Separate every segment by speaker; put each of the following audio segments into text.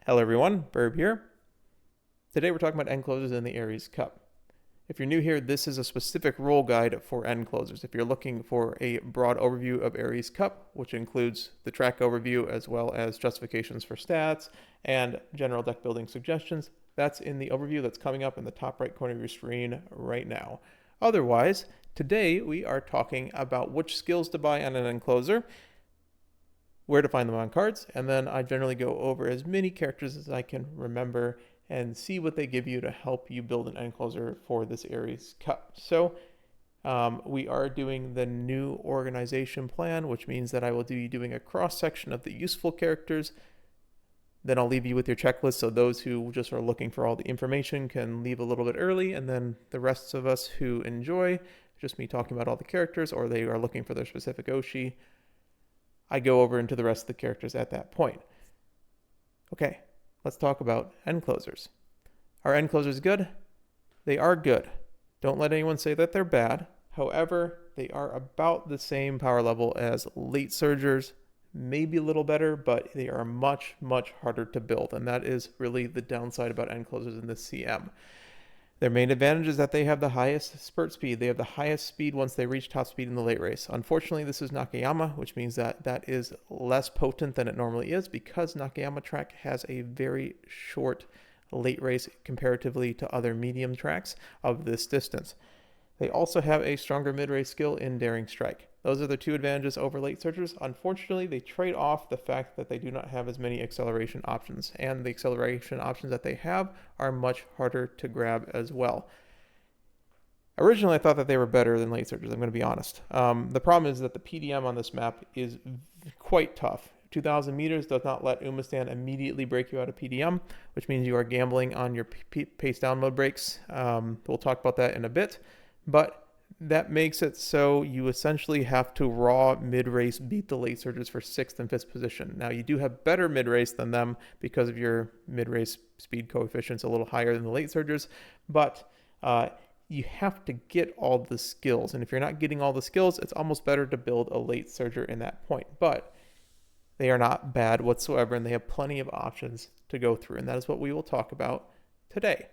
Speaker 1: Hello everyone, Burb here. Today we're talking about end closers in the ARIES Cup. If you're new here, this is a specific role guide for end closers. If you're looking for a broad overview of ARIES Cup, which includes the track overview as well as justifications for stats and general deck building suggestions, that's in the overview that's coming up in the top right corner of your screen right now. Otherwise, today we are talking about which skills to buy on an end closer, where to find them on cards, and then I generally go over as many characters as I can remember and see what they give you to help you build an end closer for this ARIES Cup. So we are doing the new organization plan, which means that I will be doing a cross section of the useful characters. Then I'll leave you with your checklist, so those who just are looking for all the information can leave a little bit early, and then the rest of us who enjoy just me talking about all the characters, or they are looking for their specific Oshi, I go over into the rest of the characters at that point. Okay, let's talk about end closers. Are end closers good? They are good. Don't let anyone say that they're bad. However, they are about the same power level as late surgers, maybe a little better, but they are much, much harder to build. And that is really the downside about end closers in the CM. Their main advantage is that they have the highest spurt speed. They have the highest speed once they reach top speed in the late race. Unfortunately, this is Nakayama, which means that that is less potent than it normally is because Nakayama track has a very short late race comparatively to other medium tracks of this distance. They also have a stronger mid-race skill in Daring Strike. Those are the two advantages over late surgers. Unfortunately, they trade off the fact that they do not have as many acceleration options, and the acceleration options that they have are much harder to grab as well. Originally, I thought that they were better than late surgers, I'm going to be honest. The problem is that the PDM on this map is quite tough. 2,000 meters does not let Umastand immediately break you out of PDM, which means you are gambling on your pace down mode breaks. We'll talk about that in a bit. But that makes it so you essentially have to raw mid-race beat the late surgers for 6th and 5th position. Now, you do have better mid-race than them because of your mid-race speed coefficients a little higher than the late surgers, but you have to get all the skills. And if you're not getting all the skills, it's almost better to build a late surger in that point. But they are not bad whatsoever, and they have plenty of options to go through, and that is what we will talk about today.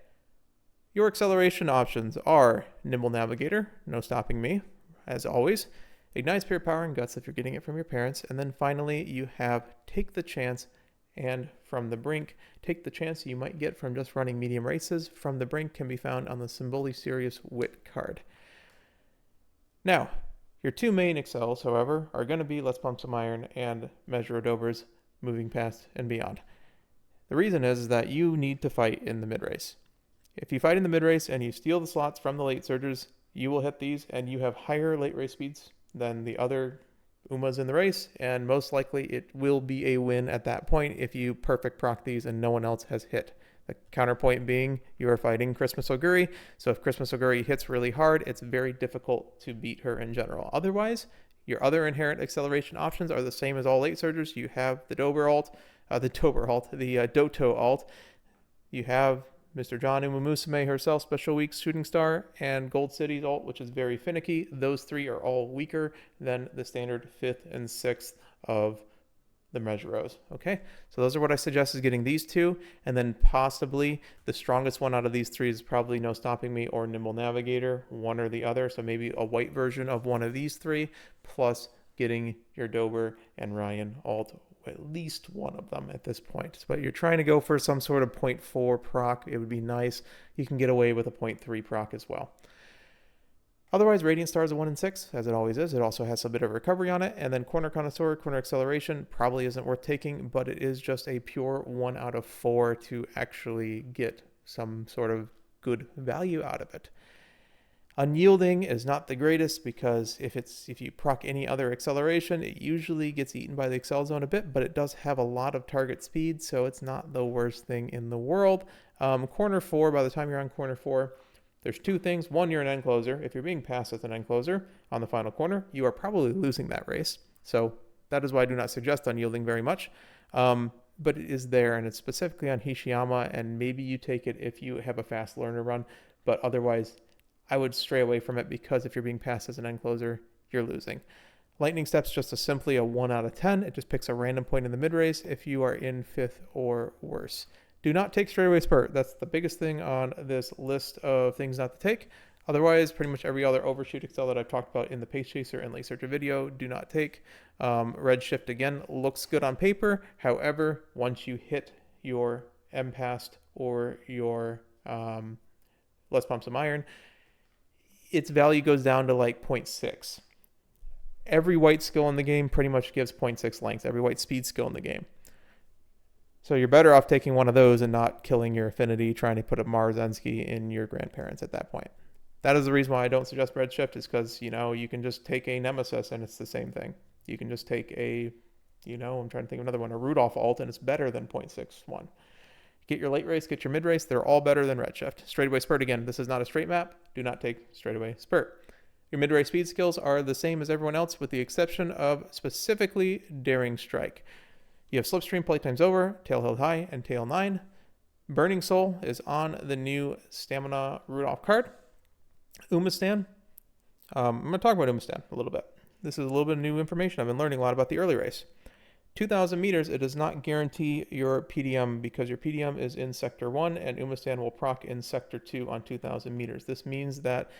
Speaker 1: Your acceleration options are Nimble Navigator, no stopping me, as always, Ignite Spirit Power and Guts if you're getting it from your parents, and then finally you have Take the Chance and From the Brink. Take the Chance you might get from just running medium races. From the Brink can be found on the Symboli Serious Wit card. Now, your two main excels, however, are going to be Let's Pump Some Iron and Measure Odovers, Moving Past and Beyond. The reason is that you need to fight in the mid-race. If you fight in the mid-race and you steal the slots from the late surgers, you will hit these, and you have higher late race speeds than the other Umas in the race, and most likely it will be a win at that point if you perfect proc these and no one else has hit. The counterpoint being you are fighting Christmas Oguri, so if Christmas Oguri hits really hard, it's very difficult to beat her in general. Otherwise, your other inherent acceleration options are the same as all late surgers. You have the Doto alt. You have Mr. John Umamusume herself, Special Weeks Shooting Star, and Gold City's alt, which is very finicky. Those three are all weaker than the standard 5th and 6th of the Measuros. Okay, so those are what I suggest is getting these two, and then possibly the strongest one out of these three is probably No Stopping Me or Nimble Navigator, one or the other. So maybe a white version of one of these three, plus getting your Dober and Ryan alt, at least one of them at this point. But you're trying to go for some sort of 0.4 proc. It would be nice. You can get away with a 0.3 proc as well. Otherwise, Radiant Star is a 1 in 6, as it always is. It also has a bit of recovery on it. And then Corner Connoisseur, Corner Acceleration probably isn't worth taking, but it is just a pure 1 out of 4 to actually get some sort of good value out of it. Unyielding is not the greatest because if you proc any other acceleration, it usually gets eaten by the Excel Zone a bit, but it does have a lot of target speed, so it's not the worst thing in the world. Corner 4, by the time you're on Corner 4, there's two things. One, you're an end closer. If you're being passed as an end closer on the final corner, you are probably losing that race. So that is why I do not suggest unyielding very much. But it is there, and it's specifically on Hishiyama, and maybe you take it if you have a fast learner run, but otherwise I would stray away from it because if you're being passed as an end closer, you're losing. Lightning Step's just simply a 1 out of 10. It just picks a random point in the mid-race if you are in 5th or worse. Do not take straightaway spurt. That's the biggest thing on this list of things not to take. Otherwise, pretty much every other overshoot excel that I've talked about in the Pace Chaser and Late Searcher video, do not take. Redshift, again, looks good on paper. However, once you hit your MPast or your Let's Pump Some Iron, its value goes down to like 0.6. Every white skill in the game pretty much gives 0.6 length, every white speed skill in the game. So you're better off taking one of those and not killing your affinity, trying to put a Marzensky in your grandparents at that point. That is the reason why I don't suggest Redshift, is because, you can just take a Nemesis and it's the same thing. You can just take a, I'm trying to think of another one, a Rudolph alt, and it's better than 0.61. Get your late race, get your mid race, they're all better than Redshift. Straightaway spurt, again, this is not a straight map. Do not take straightaway spurt. Your mid-race speed skills are the same as everyone else with the exception of specifically Daring Strike. You have Slipstream, Playtime's Over, Tail Held High, and Tail 9. Burning Soul is on the new Stamina Rudolph card. Umamusume. I'm going to talk about Umamusume a little bit. This is a little bit of new information. I've been learning a lot about the early race. 2,000 meters, it does not guarantee your PDM because your PDM is in Sector 1 and Umamusume will proc in Sector 2 on 2,000 meters. This means that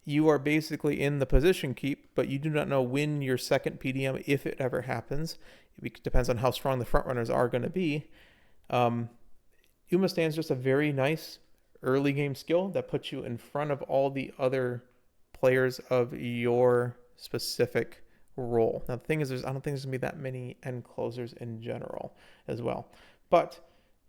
Speaker 1: you are basically in the position keep, but you do not know when your second PDM, if it ever happens. It depends on how strong the front runners are going to be. Umamusume is just a very nice early game skill that puts you in front of all the other players of your specific role. Now the thing is, I don't think there's going to be that many end closers in general as well. But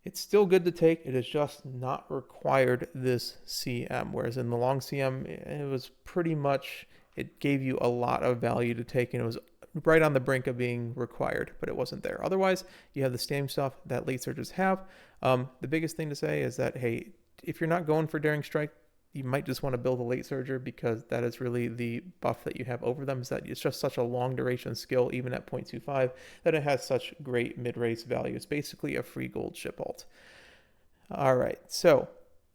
Speaker 1: it's still good to take. It is just not required this CM. Whereas in the long CM, it was pretty much, it gave you a lot of value to take, and it was right on the brink of being required, but it wasn't there. Otherwise, you have the same stuff that late searchers have. The biggest thing to say is that, hey, if you're not going for Daring Strike, you might just want to build a late surger because that is really the buff that you have over them, is that it's just such a long duration skill, even at 0.25, that it has such great mid-race value. It's basically a free gold ship ult. All right, so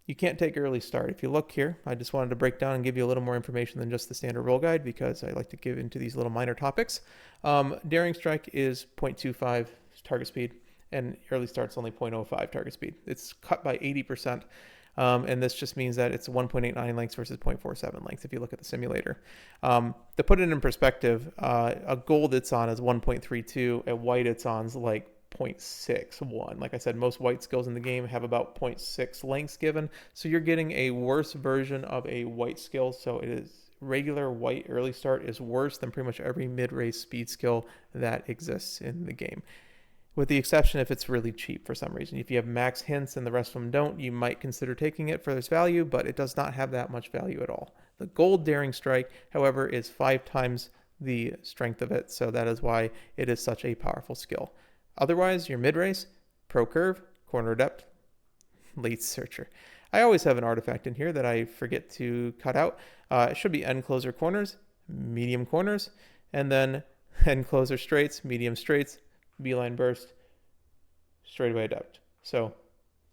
Speaker 1: you can't take early start. If you look here, I just wanted to break down and give you a little more information than just the standard role guide because I like to give into these little minor topics. Daring Strike is 0.25 target speed, and early start's only 0.05 target speed. It's cut by 80%. And this just means that it's 1.89 lengths versus 0.47 lengths if you look at the simulator. To put it in perspective, a gold it's on is 1.32, and white it's on is like 0.61. Like I said, most white skills in the game have about 0.6 lengths given, so you're getting a worse version of a white skill. So it is regular white early start is worse than pretty much every mid-race speed skill that exists in the game. With the exception if it's really cheap for some reason. If you have max hints and the rest of them don't, you might consider taking it for its value, but it does not have that much value at all. The gold Daring Strike, however, is 5 times the strength of it, so that is why it is such a powerful skill. Otherwise, your mid-race, Pro Curve, Corner Adept, Late Searcher. I always have an artifact in here that I forget to cut out. It should be End Closer Corners, Medium Corners, and then End Closer Straights, Medium Straights, Beeline Burst, Straightaway Adept. So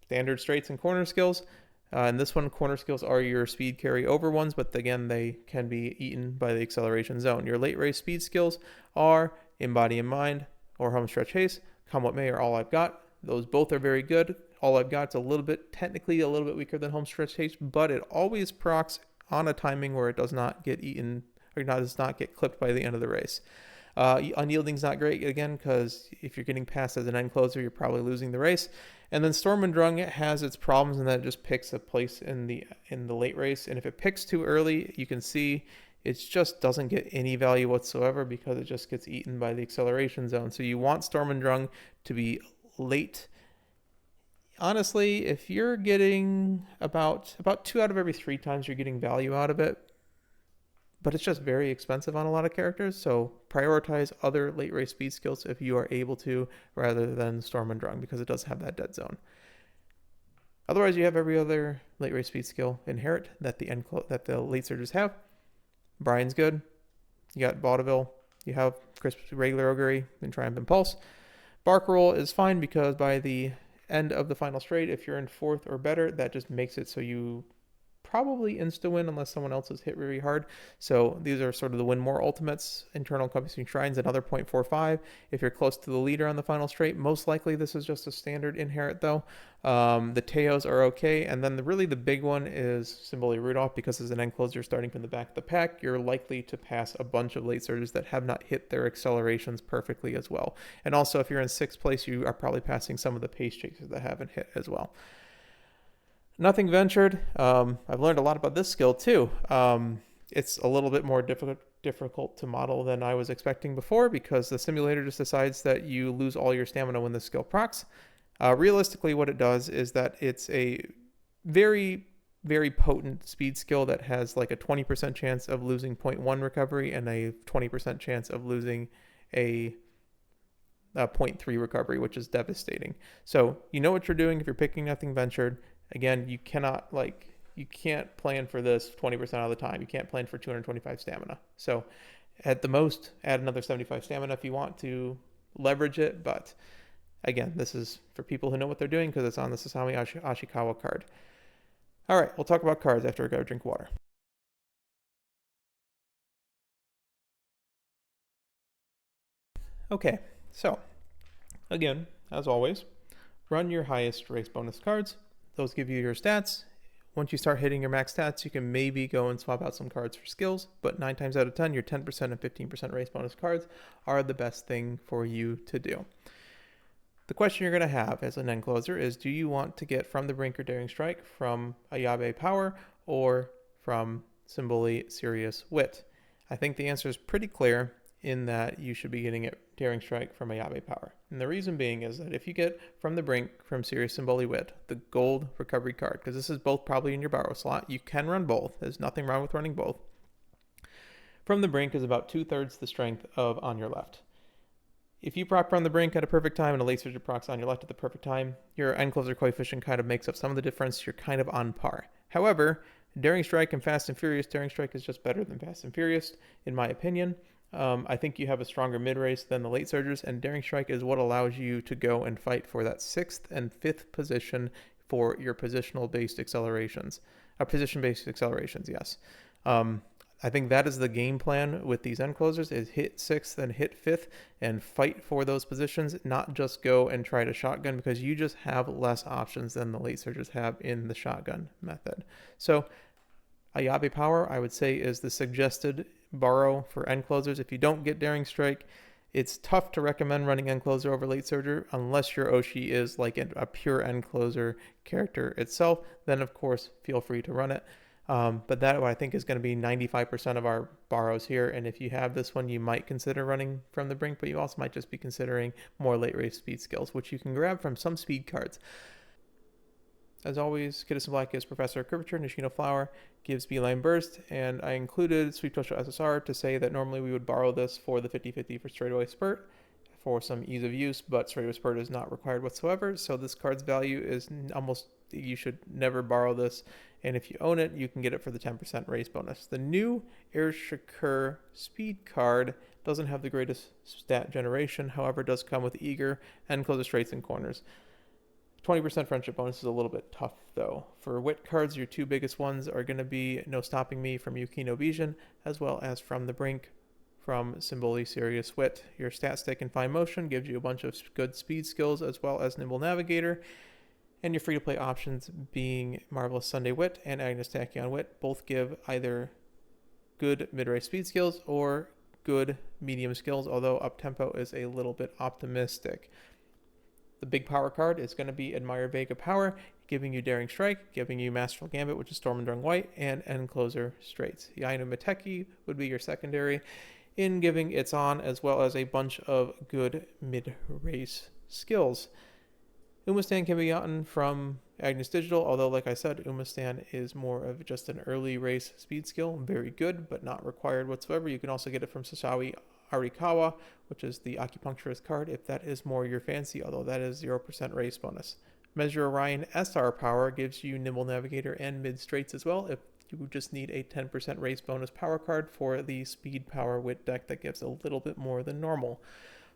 Speaker 1: standard straights and corner skills. And this one, corner skills are your speed carry over ones, but again, they can be eaten by the acceleration zone. Your late race speed skills are Embody in Mind or Home Stretch Haste, Come What May or All I've Got. Those both are very good. All I've Got's technically a little bit weaker than Home Stretch Haste, but it always procs on a timing where it does not get eaten or does not get clipped by the end of the race. Unyielding's not great, again, because if you're getting past as an end closer, you're probably losing the race. And then Storm and Drung has its problems in that it just picks a place in the late race. And if it picks too early, you can see it just doesn't get any value whatsoever because it just gets eaten by the acceleration zone. So you want Storm and Drung to be late. Honestly, if you're getting about 2 out of every 3 times you're getting value out of it, but it's just very expensive on a lot of characters, so prioritize other late race speed skills if you are able to, rather than Storm and Drung, because it does have that dead zone. Otherwise, you have every other late race speed skill inherit that the late surgers have. Brian's good. You got Vaudeville. You have Crisp regular Augury and Triumph and Pulse. Bark Roll is fine because by the end of the final straight, if you're in 4th or better, that just makes it so you probably insta-win unless someone else is hit really hard. So these are sort of the win more ultimates. Internal encompassing shrines, another 0.45. If you're close to the leader on the final straight, most likely this is just a standard inherit though. The Teos are okay, and then really the big one is Symboli Rudolph, because as an end closer starting from the back of the pack, you're likely to pass a bunch of late surges that have not hit their accelerations perfectly as well. And also, if you're in 6th place, you are probably passing some of the pace chasers that haven't hit as well. Nothing ventured. I've learned a lot about this skill too. It's a little bit more difficult to model than I was expecting before, because the simulator just decides that you lose all your stamina when the skill procs. Realistically, what it does is that it's a very, very potent speed skill that has like a 20% chance of losing 0.1 recovery and a 20% chance of losing a 0.3 recovery, which is devastating. So you know what you're doing if you're picking Nothing Ventured. Again, you can't plan for this 20% of the time. You can't plan for 225 stamina. So at the most, add another 75 stamina if you want to leverage it, but again, this is for people who know what they're doing because it's on the Sasami Ashikawa card. All right, we'll talk about cards after I go drink water. Okay, so again, as always, run your highest race bonus cards. Those give you your stats. Once you start hitting your max stats, you can maybe go and swap out some cards for skills, but 9 times out of 10, your 10% and 15% race bonus cards are the best thing for you to do. The question you're going to have as an end closer is, do you want to get From the Brink or Daring Strike from Ayabe Power or from Symboli Serious Wit? I think the answer is pretty clear in that you should be getting it Daring Strike from Ayabe Power. And the reason being is that if you get From the Brink from Serious Symboli Wit, the gold recovery card, because this is both probably in your borrow slot, you can run both. There's nothing wrong with running both. From the Brink is about 2/3 the strength of On Your Left. If you proc From the Brink at a perfect time and a late surge procs On Your Left at the perfect time, your end closer coefficient kind of makes up some of the difference. You're kind of on par. However, Daring Strike and Fast and Furious, Daring Strike is just better than Fast and Furious, in my opinion. I think you have a stronger mid-race than the late surgers, and Daring Strike is what allows you to go and fight for that 6th and 5th position for your positional-based accelerations. Position-based accelerations, yes. I think that is the game plan with these end closers, is hit 6th and hit 5th and fight for those positions, not just go and try to shotgun, because you just have less options than the late surgers have in the shotgun method. So Ayabe Power, I would say, is the suggested borrow for end closers. If you don't get Daring Strike, it's tough to recommend running end closer over late surger unless your Oshi is like a pure end closer character itself. Then of course, feel free to run it. But that I think is going to be 95% of our borrows here. And if you have this one, you might consider running From the Brink, but you also might just be considering more late race speed skills, which you can grab from some speed cards. As always, Kidus in Black gives Professor Curvature, Nishino Flower gives Beeline Burst, and I included Sweet Tosho SSR to say that normally we would borrow this for the 50-50 for Straightaway Spurt for some ease of use, but Straightaway Spurt is not required whatsoever, so this card's value is almost, you should never borrow this, and if you own it, you can get it for the 10% race bonus. The new Air Shakur speed card doesn't have the greatest stat generation, however, does come with Eager and closes straights and corners. 20% friendship bonus is a little bit tough, though. For Wit cards, your two biggest ones are going to be No Stopping Me from Yukino Vision, as well as From the Brink from Symboli Serious Wit. Your stat stick and Fine Motion gives you a bunch of good speed skills, as well as Nimble Navigator. And your free-to-play options being Marvelous Sunday Wit and Agnes Tachyon Wit both give either good mid-race speed skills or good medium skills, although up-tempo is a little bit optimistic. The big power card is going to be Admire Vega Power, giving you Daring Strike, giving you Masterful Gambit, which is Storm and Drung White, and End Closer Straights. Yainu Mateki would be your secondary in giving its on, as well as a bunch of good mid-race skills. Umastan can be gotten from Agnes Digital, although like I said, Umastan is more of just an early race speed skill. Very good, but not required whatsoever. You can also get it from Sasawi Arikawa, which is the acupuncturist card, if that is more your fancy, although that is 0% race bonus. Measure Orion SR Power gives you Nimble Navigator and Mid Straights as well, if you just need a 10% race bonus power card for the Speed Power Wit deck that gives a little bit more than normal.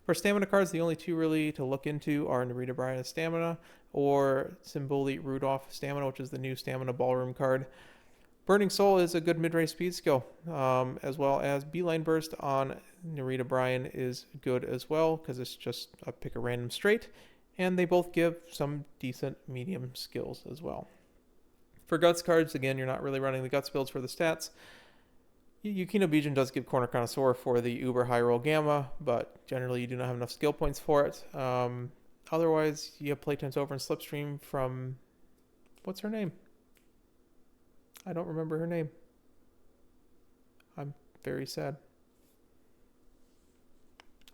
Speaker 1: For stamina cards, the only two really to look into are Narita Bryan Stamina or Symboli Rudolph Stamina, which is the new Stamina Ballroom card. Burning Soul is a good mid-race speed skill, as well as Beeline Burst on Narita Bryan is good as well because it's just a pick a random straight, and they both give some decent medium skills as well. For Guts cards, again, you're not really running the Guts builds for the stats. Yukino Bijin does give Corner Connoisseur for the Uber High Roll Gamma, but generally you do not have enough skill points for it. Otherwise, you have Playtime's Over and Slipstream from... what's her name? I don't remember her name. I'm very sad.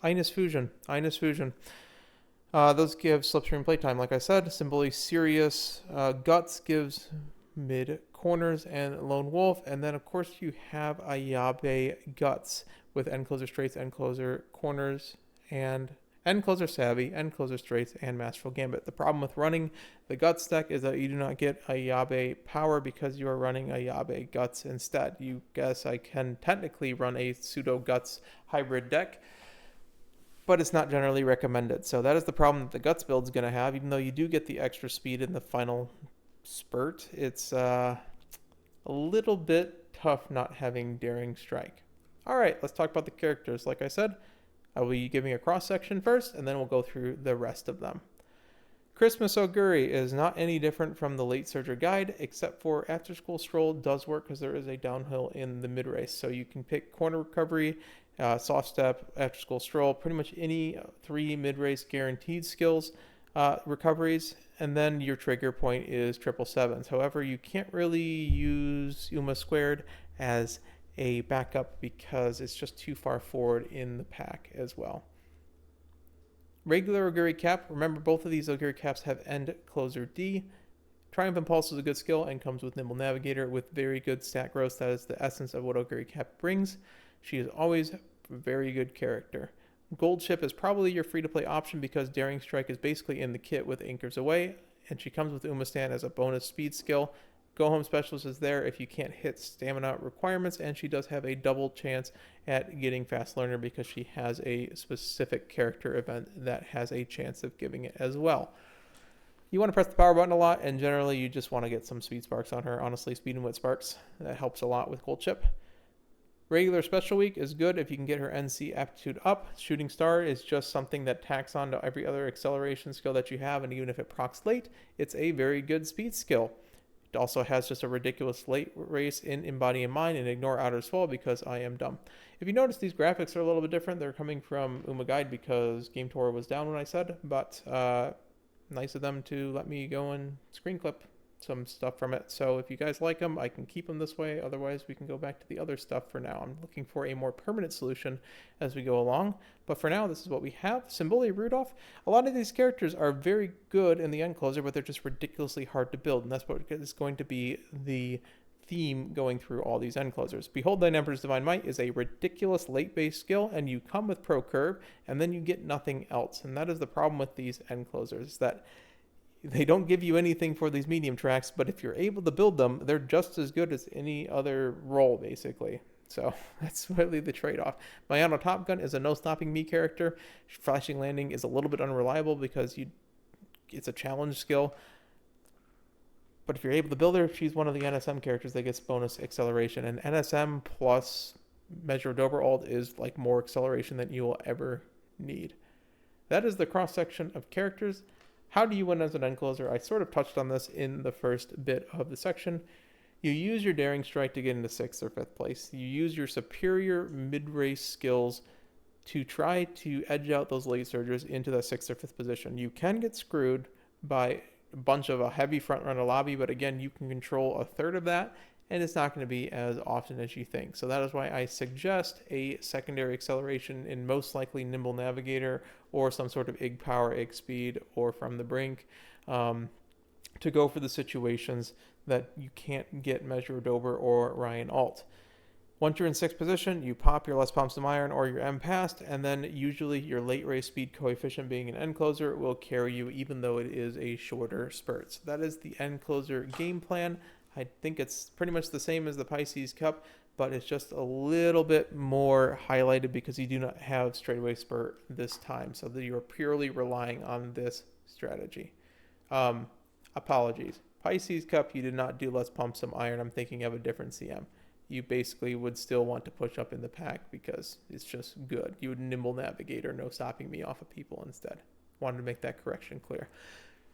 Speaker 1: Ines Fusion. Those give Slipstream playtime, like I said. Symboli Sirius. Guts gives mid corners and Lone Wolf. And then, of course, you have Ayabe Guts with End Closer Straights, End Closer Corners, and End Closer Savvy, End Closer Straights, and Masterful Gambit. The problem with running the Guts deck is that you do not get Ayabe power because you are running Ayabe Guts instead. You guess I can technically run a pseudo Guts hybrid deck, but it's not generally recommended. So that is the problem that the Guts build is going to have. Even though you do get the extra speed in the final spurt, it's a little bit tough not having Daring Strike. All right, let's talk about the characters. Like I said, I will be giving a cross-section first, and then we'll go through the rest of them. Christmas Oguri is not any different from the Late Surger Guide, except for After School Stroll does work because there is a downhill in the mid-race. So you can pick Corner Recovery, Soft Step, After School Stroll, pretty much any 3 mid-race guaranteed skills, recoveries, and then your trigger point is 777s. However, you can't really use Uma Squared as a backup because it's just too far forward in the pack as well. Regular Oguri Cap. Remember, both of these Oguri Caps have End Closer D. Triumph Impulse is a good skill and comes with Nimble Navigator with very good stat growth. That is the essence of what Oguri Cap brings. She is always a very good character. Gold Ship is probably your free-to-play option because Daring Strike is basically in the kit with Anchors Away, and she comes with Uma Stand as a bonus speed skill. Go Home Specialist is there if you can't hit stamina requirements, and she does have a double chance at getting Fast Learner because she has a specific character event that has a chance of giving it as well. You want to press the power button a lot, and generally you just want to get some speed sparks on her. Honestly, speed and wit sparks, that helps a lot with Gold Chip. Regular Special Week is good if you can get her NC aptitude up. Shooting Star is just something that tacks on to every other acceleration skill that you have, and even if it procs late, it's a very good speed skill. It also has just a ridiculous late race in Embody in Mind and Ignore Outer Swell because I am dumb. If you notice, these graphics are a little bit different. They're coming from uma.guide because Game Tour was down when I said, but nice of them to let me go and screen clip some stuff from it. So if you guys like them, I can keep them this way. Otherwise, we can go back to the other stuff for now. I'm looking for a more permanent solution as we go along. But for now, this is what we have. Symboli Rudolph. A lot of these characters are very good in the end closer, but they're just ridiculously hard to build. And that's what is going to be the theme going through all these end closers. Behold Thine Emperor's Divine Might is a ridiculous late base skill, and you come with Pro Curve, and then you get nothing else. And that is the problem with these end closers, that they don't give you anything for these medium tracks, but if you're able to build them, they're just as good as any other role, basically. So that's really the trade-off. Mayano Top Gun is a no-stopping me character. Flashing Landing is a little bit unreliable because it's a challenge skill. But if you're able to build her, she's one of the NSM characters that gets bonus acceleration. And NSM plus Measure of Doberald is like more acceleration than you will ever need. That is the cross-section of characters. How do you win as an end closer? I sort of touched on this in the first bit of the section. You use your Daring Strike to get into 6th or 5th place. You use your superior mid-race skills to try to edge out those late surgers into that 6th or 5th position. You can get screwed by a bunch of a heavy front runner lobby, but again, you can control a third of that, and it's not going to be as often as you think. So that is why I suggest a secondary acceleration in most likely Nimble Navigator or some sort of Ig Power, Ig Speed, or from the brink to go for the situations that you can't get Measure of Dober or Ryan Alt. Once you're in 6th position, you pop your Less Pumps of Iron or your M Past, and then usually your late race speed coefficient being an end closer will carry you even though it is a shorter spurt. So that is the end closer game plan. I think it's pretty much the same as the Pisces Cup, but it's just a little bit more highlighted because you do not have straightaway spurt this time. So that you're purely relying on this strategy. Apologies. Pisces Cup, you did not do let's pump some iron. I'm thinking of a different CM. You basically would still want to push up in the pack because it's just good. You would nimble navigator, no stopping me off of people instead. Wanted to make that correction clear.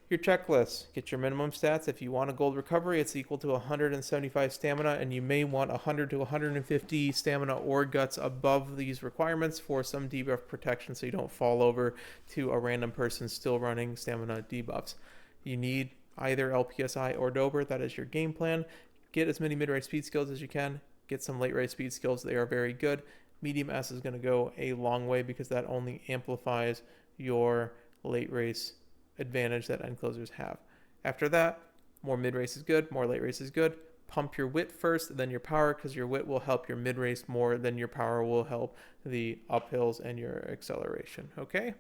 Speaker 1: Your checklist, get your minimum stats. If you want a gold recovery, it's equal to 175 stamina, and you may want 100 to 150 stamina or guts above these requirements for some debuff protection so you don't fall over to a random person still running stamina debuffs. You need either LPSI or Dober. That is your game plan. Get as many mid-race speed skills as you can. Get some late-race speed skills. They are very good. Medium S is going to go a long way because that only amplifies your late-race advantage that end closers have. After that, more mid-race is good, more late-race is good. Pump your wit first, then your power, because your wit will help your mid-race more than your power will help the uphills and your acceleration. Okay?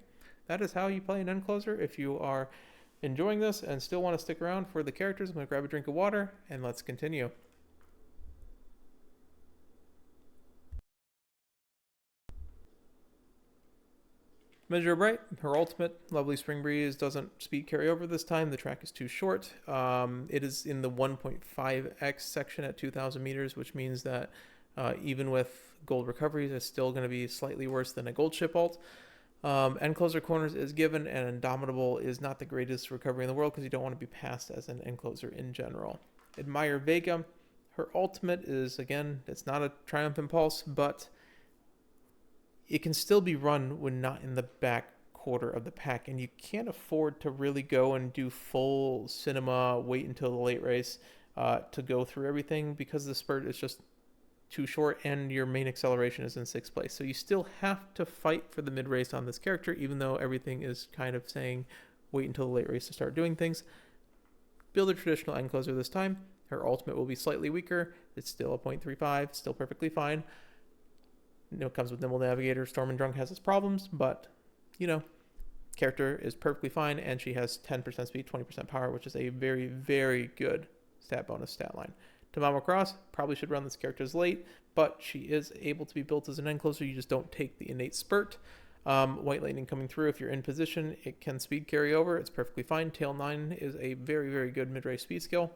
Speaker 1: That is how you play an end closer. If you are enjoying this and still want to stick around for the characters, I'm going to grab a drink of water and let's continue. Measure Bright, her ultimate, Lovely Spring Breeze, doesn't speed carry over this time. The track is too short. It is in the 1.5x section at 2,000 meters, which means that even with gold recoveries, it's still going to be slightly worse than a gold ship ult. End closer corners is given, and Indomitable is not the greatest recovery in the world because you don't want to be passed as an end closer in general. Admire Vega, her ultimate is, again, it's not a Triumph Impulse, but it can still be run when not in the back quarter of the pack, and you can't afford to really go and do full cinema, wait until the late race to go through everything because the spurt is just too short and your main acceleration is in 6th place. So you still have to fight for the mid race on this character, even though everything is kind of saying wait until the late race to start doing things. Build a traditional end closer this time. Her ultimate will be slightly weaker. It's still a 0.35, still perfectly fine. It comes with Nimble Navigator. Storm and Drunk has its problems, but, character is perfectly fine, and she has 10% speed, 20% power, which is a very, very good stat bonus stat line. Tamamo Cross, probably should run this character as late, but she is able to be built as an end closer. You just don't take the innate spurt. White Lightning coming through. If you're in position, it can speed carry over. It's perfectly fine. Tail 9 is a very, very good mid-race speed skill.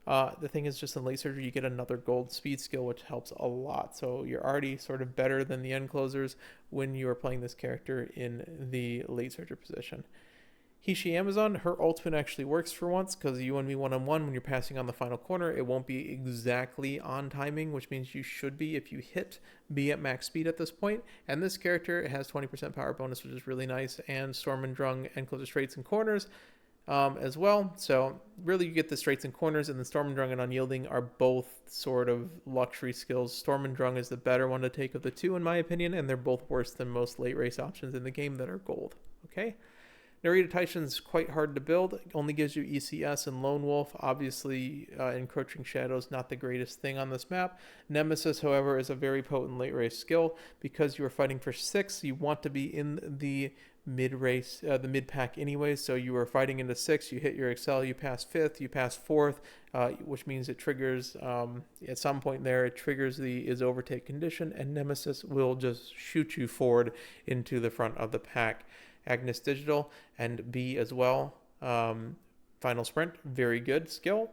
Speaker 1: The thing is, just in late surgery, you get another gold speed skill, which helps a lot. So you're already sort of better than the end closers when you are playing this character in the late surgery position. Hishi Amazon, her ultimate actually works for once because you and me one-on-one when you're passing on the final corner, it won't be exactly on timing, which means you should be, if you hit, be at max speed at this point. And this character has 20% power bonus, which is really nice, and Storm and Drung and closer straights and corners as well. So really you get the straights and corners, and the Storm and Drung and Unyielding are both sort of luxury skills. Storm and Drung is the better one to take of the two in my opinion, and they're both worse than most late race options in the game that are gold. Okay? Narita Taishan is quite hard to build. It only gives you ECS and Lone Wolf. Obviously, Encroaching Shadows not the greatest thing on this map. Nemesis, however, is a very potent late race skill. Because you are fighting for 6, you want to be in the mid-race, the mid-pack anyways. So you are fighting into 6, you hit your Excel, you pass 5th, you pass 4th, which means it triggers, at some point there, it triggers the is overtake condition, and Nemesis will just shoot you forward into the front of the pack. Agnes Digital and B as well. Final Sprint, very good skill.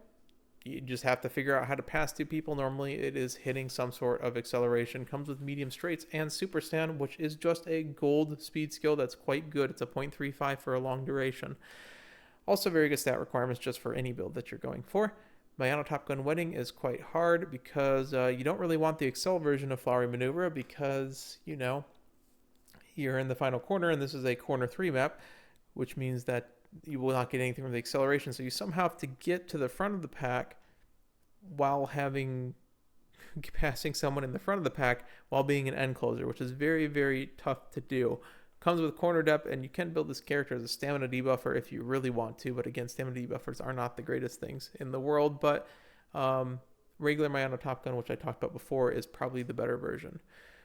Speaker 1: You just have to figure out how to pass two people. Normally it is hitting some sort of acceleration. Comes with medium straights and Super Stand, which is just a gold speed skill that's quite good. It's a 0.35 for a long duration. Also very good stat requirements just for any build that you're going for. Mayano Top Gun Wedding is quite hard because you don't really want the Excel version of Flowery Maneuver because, you're in the final corner, and this is a corner 3 map, which means that you will not get anything from the acceleration. So you somehow have to get to the front of the pack while passing someone in the front of the pack while being an end closer, which is very, very tough to do. Comes with corner depth, and you can build this character as a stamina debuffer if you really want to. But again, stamina debuffers are not the greatest things in the world. But regular Mayano Top Gun, which I talked about before, is probably the better version.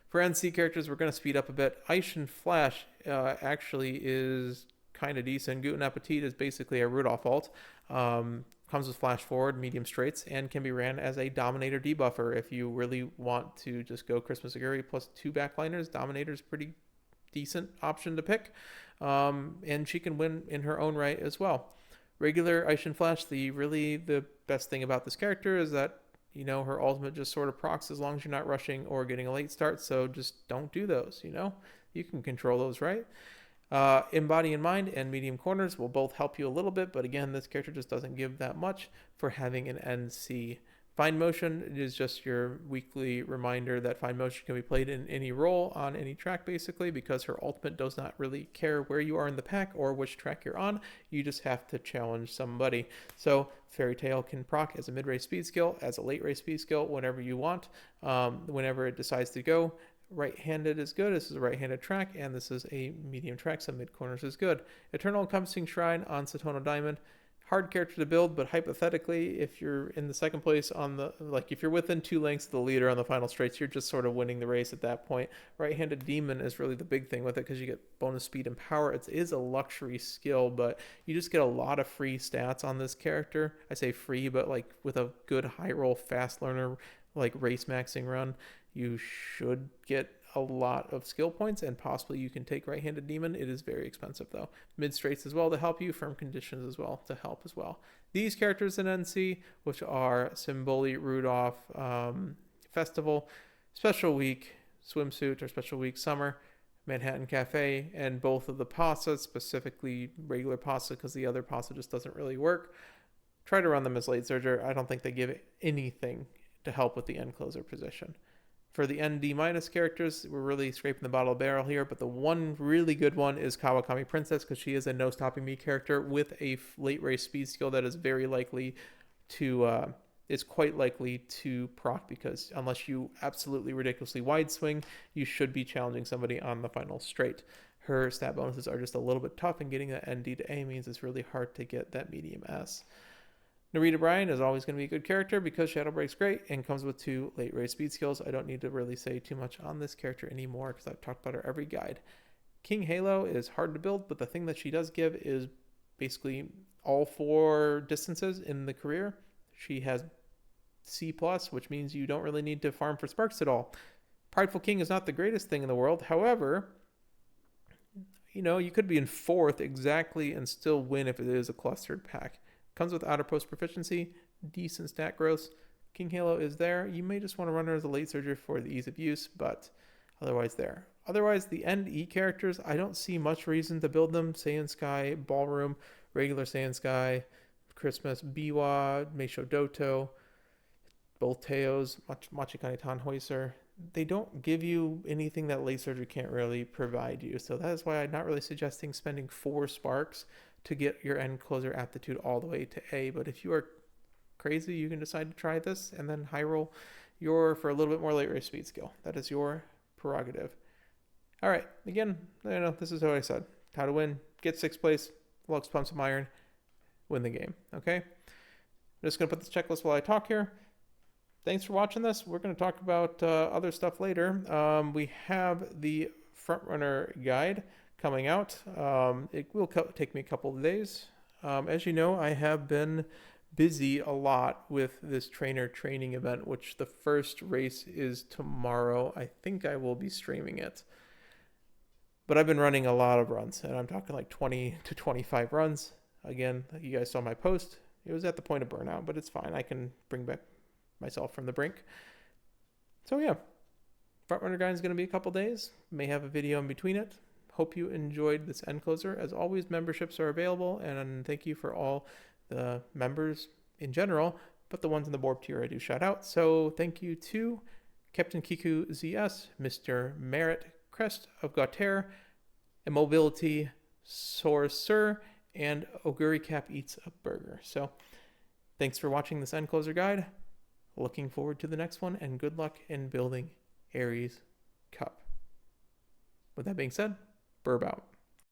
Speaker 1: For NC characters, we're going to speed up a bit. Aishin Flash actually is kind of decent. Guten Appetit is basically a Rudolph ult. Comes with flash forward, medium straights, and can be ran as a Dominator debuffer if you really want to just go Christmas Aguri plus 2 backliners. Dominator's pretty decent option to pick. And she can win in her own right as well. Regular Aishin Flash, the best thing about this character is that, you know, her ultimate just sort of procs as long as you're not rushing or getting a late start, so just don't do those, you know? You can control those, right? In Body and Mind and Medium Corners will both help you a little bit, but again, this character just doesn't give that much for having an NC. Fine Motion is just your weekly reminder that Fine Motion can be played in any role on any track, basically, because her ultimate does not really care where you are in the pack or which track you're on. You just have to challenge somebody. So Fairy Tail can proc as a mid-race speed skill, as a late-race speed skill, whenever you want, whenever it decides to go. Right-handed is good. This is a right-handed track, and this is a medium track, so mid-corners is good. Eternal Encompassing Shrine on Satono Diamond. Hard character to build, but hypothetically, if you're in the second place on the, like, if you're within 2 lengths of the leader on the final straights, you're just sort of winning the race at that point. Right-handed demon is really the big thing with it because you get bonus speed and power. It is a luxury skill, but you just get a lot of free stats on this character. I say free, but like with a good high roll fast learner, like race maxing run, you should get a lot of skill points, and possibly you can take right-handed demon. It is very expensive though. Mid straights as well to help you, firm conditions as well to help as well. These characters in NC, which are Symboli, Rudolph, Festival, Special Week Swimsuit or Special Week Summer, Manhattan Cafe, and both of the pastas, specifically regular pasta because the other pasta just doesn't really work. Try to run them as late surger. I don't think they give anything to help with the end closer position. For the ND minus characters, we're really scraping the bottom of the barrel here, but the one really good one is Kawakami Princess because she is a no stopping me character with a late race speed skill that is very likely to, is quite likely to proc, because unless you absolutely ridiculously wide swing, you should be challenging somebody on the final straight. Her stat bonuses are just a little bit tough, and getting that ND to A means it's really hard to get that medium S. Narita Bryan is always going to be a good character because Shadow Break's great and comes with 2 late race speed skills. I don't need to really say too much on this character anymore because I've talked about her every guide. King Halo is hard to build, but the thing that she does give is basically all 4 distances in the career. She has C+, which means you don't really need to farm for sparks at all. Prideful King is not the greatest thing in the world. However, you know, you could be in 4th exactly and still win if it is a clustered pack. Comes with outer post proficiency, decent stat growth. King Halo is there. You may just want to run her as a late surgery for the ease of use, but otherwise there. Otherwise, the end E characters, I don't see much reason to build them. Saiyan Sky, Ballroom, regular Saiyan Sky, Christmas, Biwa, Meisho Doto, both Teos, Machikane Tanhoiser. They don't give you anything that late surgery can't really provide you. So that is why I'm not really suggesting spending 4 sparks to get your end closer aptitude all the way to A. But if you are crazy, you can decide to try this and then high roll for a little bit more late race speed skill. That is your prerogative. All right, again, this is what I said. How to win: get 6th place, Lux Pump some iron, win the game. Okay, I'm just gonna put this checklist while I talk here. Thanks for watching this. We're going to talk about other stuff later. We have the Frontrunner guide coming out. It will take me a couple of days. As you know, I have been busy a lot with this trainer training event, which the first race is tomorrow. I think I will be streaming it. But I've been running a lot of runs, and I'm talking like 20 to 25 runs. Again, you guys saw my post. It was at the point of burnout, but it's fine. I can bring back myself from the brink. So yeah, Frontrunner guide is going to be a couple days. May have a video in between it. Hope you enjoyed this end closer. As always, memberships are available, and thank you for all the members in general, but the ones in the board tier I do shout out. So thank you to Captain Kiku ZS, Mr. Merritt Crest of Gautier, Immobility Sorcerer, and Oguri Cap Eats a Burger. So thanks for watching this end closer guide. Looking forward to the next one, and good luck in building Aries Cup. With that being said, Burb out.